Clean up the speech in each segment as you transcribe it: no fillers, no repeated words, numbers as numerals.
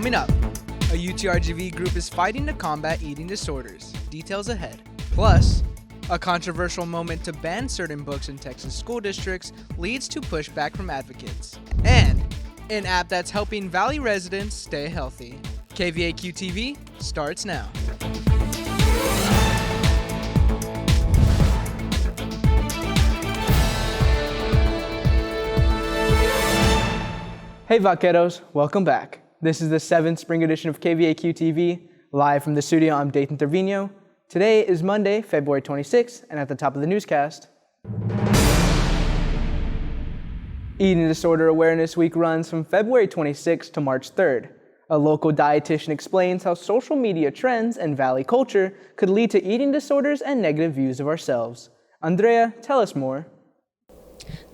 Coming up, a UTRGV group is fighting to combat eating disorders. Details ahead. Plus, a controversial moment to ban certain books in Texas school districts leads to pushback from advocates. And an app that's helping Valley residents stay healthy. KVAQ-TV starts now. Hey vaqueros, welcome back. This is the 7th spring edition of KVAQ-TV. Live from the studio, I'm Dayton Trevino. Today is Monday, February 26th, and at the top of the newscast. Eating Disorder Awareness Week runs from February 26th to March 3rd. A local dietitian explains how social media trends and Valley culture could lead to eating disorders and negative views of ourselves. Andrea, tell us more.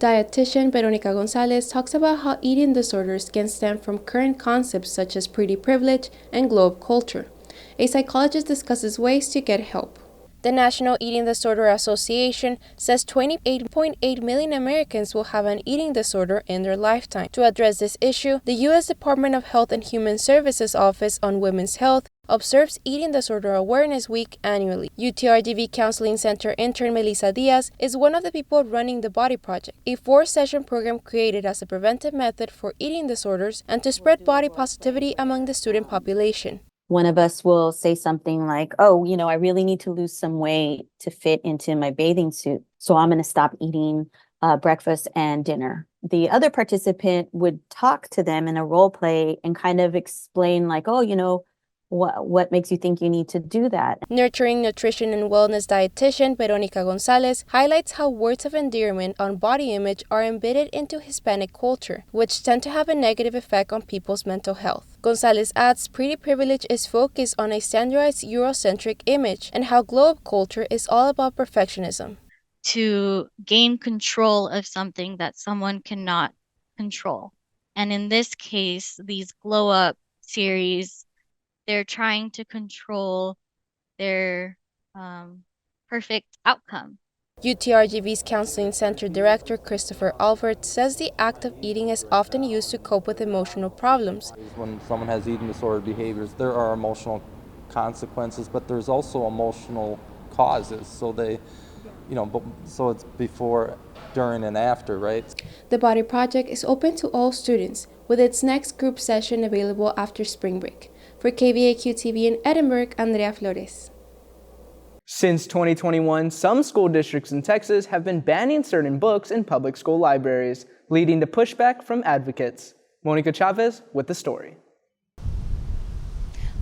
Dietitian Veronica Gonzalez talks about how eating disorders can stem from current concepts such as pretty privilege and globe culture. A psychologist discusses ways to get help. The National Eating Disorder Association says 28.8 million Americans will have an eating disorder in their lifetime. To address this issue, the U.S. Department of Health and Human Services Office on Women's Health observes Eating Disorder Awareness Week annually. UTRGV Counseling Center intern Melissa Diaz is one of the people running the Body Project, a 4-session program created as a preventive method for eating disorders and to spread body positivity among the student population. One of us will say something like, oh, I really need to lose some weight to fit into my bathing suit, so I'm going to stop eating breakfast and dinner. The other participant would talk to them in a role play and kind of explain like, oh, what makes you think you need to do that? Nurturing nutrition and wellness dietitian Veronica Gonzalez highlights how words of endearment on body image are embedded into Hispanic culture, which tend to have a negative effect on people's mental health. Gonzalez adds pretty privilege is focused on a standardized Eurocentric image and how globe culture is all about perfectionism. To gain control of something that someone cannot control. And in this case, these glow up series, they're trying to control their perfect outcome. UTRGV's Counseling Center Director Christopher Alford says the act of eating is often used to cope with emotional problems. When someone has eating disorder behaviors, there are emotional consequences, but there's also emotional causes. So so it's before, during, and after, right? The Body Project is open to all students, with its next group session available after spring break. For KVAQ-TV in Edinburgh, Andrea Flores. Since 2021, some school districts in Texas have been banning certain books in public school libraries, leading to pushback from advocates. Monica Chavez with the story.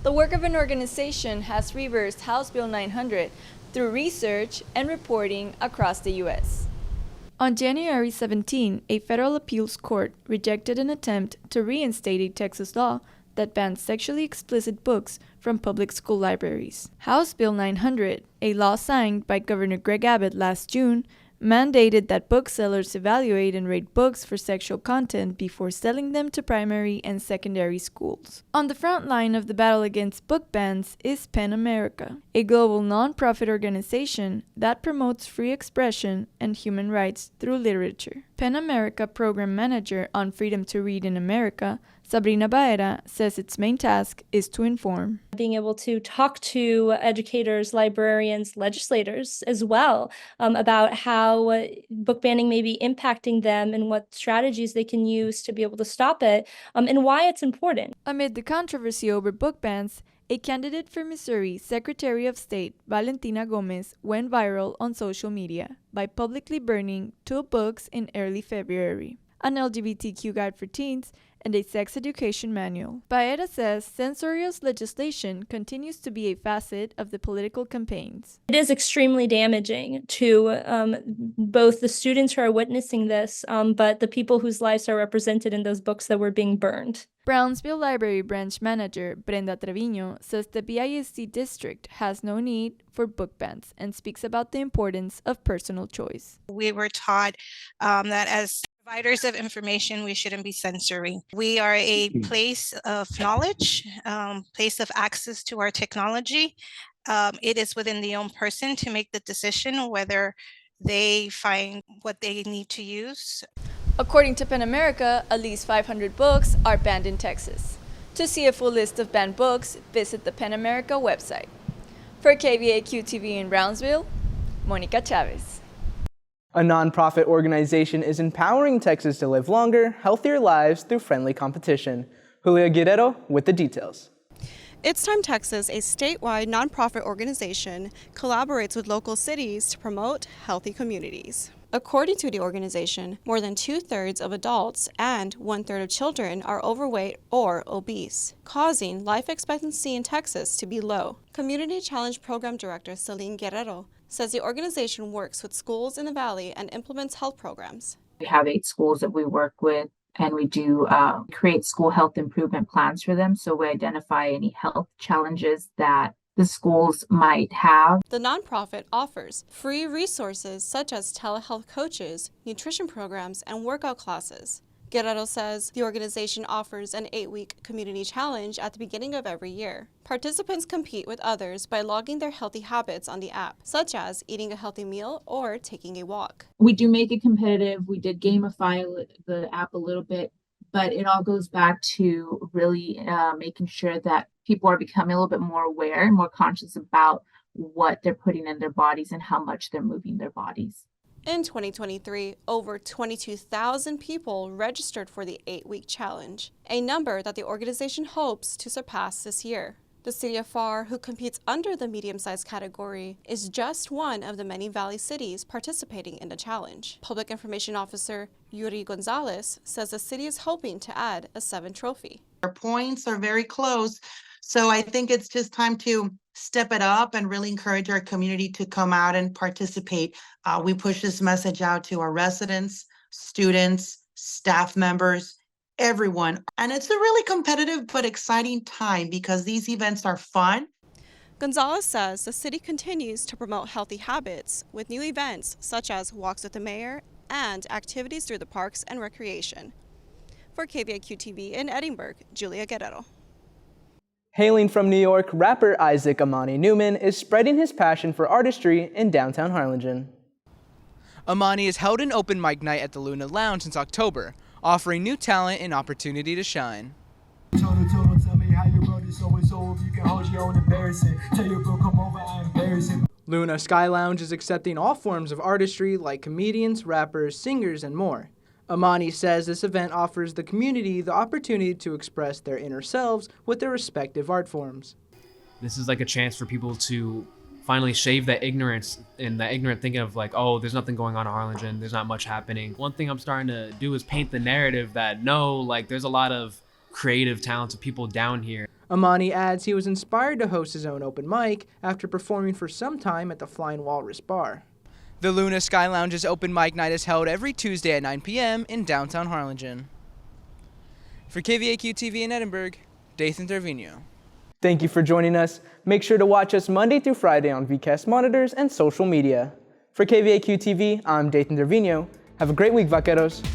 The work of an organization has reversed House Bill 900 through research and reporting across the U.S. On January 17, a federal appeals court rejected an attempt to reinstate a Texas law that bans sexually explicit books from public school libraries. House Bill 900, a law signed by Governor Greg Abbott last June, mandated that booksellers evaluate and rate books for sexual content before selling them to primary and secondary schools. On the front line of the battle against book bans is PEN America, a global nonprofit organization that promotes free expression and human rights through literature. PEN America program manager on Freedom to Read in America, Sabrina Baera, says its main task is to inform. Being able to talk to educators, librarians, legislators as well about how book banning may be impacting them and what strategies they can use to be able to stop it and why it's important. Amid the controversy over book bans, a candidate for Missouri Secretary of State, Valentina Gomez, went viral on social media by publicly burning 2 books in early February, an LGBTQ guide for teens and a sex education manual. Baera says censorious legislation continues to be a facet of the political campaigns. It is extremely damaging to both the students who are witnessing this, but the people whose lives are represented in those books that were being burned. Brownsville Library Branch Manager Brenda Trevino says the BISD district has no need for book bans and speaks about the importance of personal choice. We were taught that as providers of information, we shouldn't be censoring. We are a place of knowledge, place of access to our technology. It is within the own person to make the decision whether they find what they need to use. According to PEN America, at least 500 books are banned in Texas. To see a full list of banned books, visit the PEN America website. For KVAQ-TV in Brownsville, Monica Chavez. A nonprofit organization is empowering Texas to live longer, healthier lives through friendly competition. Julia Guerrero with the details. It's Time Texas, a statewide nonprofit organization, collaborates with local cities to promote healthy communities. According to the organization, more than 2/3 of adults and 1/3 of children are overweight or obese, causing life expectancy in Texas to be low. Community Challenge Program Director Celine Guerrero says the organization works with schools in the Valley and implements health programs. We have 8 schools that we work with, and we do create school health improvement plans for them. So we identify any health challenges that the schools might have. The nonprofit offers free resources such as telehealth coaches, nutrition programs, and workout classes. Guerrero says the organization offers an 8-week community challenge at the beginning of every year. Participants compete with others by logging their healthy habits on the app, such as eating a healthy meal or taking a walk. We do make it competitive. We did gamify the app a little bit, but it all goes back to really making sure that people are becoming a little bit more aware and more conscious about what they're putting in their bodies and how much they're moving their bodies. In 2023, over 22,000 people registered for the 8-week challenge, a number that the organization hopes to surpass this year. The city of FAR, who competes under the medium-sized category, is just one of the many Valley cities participating in the challenge. Public Information Officer Yuri Gonzalez says the city is hoping to add a 7th trophy. Our points are very close, so I think it's just time to step it up and really encourage our community to come out and participate. We push this message out to our residents, students, staff members, everyone. And it's a really competitive but exciting time because these events are fun. Gonzalez says the city continues to promote healthy habits with new events such as walks with the mayor and activities through the parks and recreation. For KVAQ-TV in Edinburgh, Julia Guerrero. Hailing from New York, rapper Isaac Amani Newman is spreading his passion for artistry in downtown Harlingen. Amani has held an open mic night at the Luna Lounge since October, offering new talent an opportunity to shine. Luna Sky Lounge is accepting all forms of artistry like comedians, rappers, singers, and more. Amani says this event offers the community the opportunity to express their inner selves with their respective art forms. This is like a chance for people to finally shave that ignorance and that ignorant thinking of like, oh, there's nothing going on in Harlingen, there's not much happening. One thing I'm starting to do is paint the narrative that no, like there's a lot of creative, talented people down here. Amani adds he was inspired to host his own open mic after performing for some time at the Flying Walrus Bar. The Luna Sky Lounge's open mic night is held every Tuesday at 9 p.m. in downtown Harlingen. For KVAQ-TV in Edinburgh, Dathan Trevino. Thank you for joining us. Make sure to watch us Monday through Friday on VCast monitors and social media. For KVAQ-TV, I'm Dathan Trevino. Have a great week, vaqueros.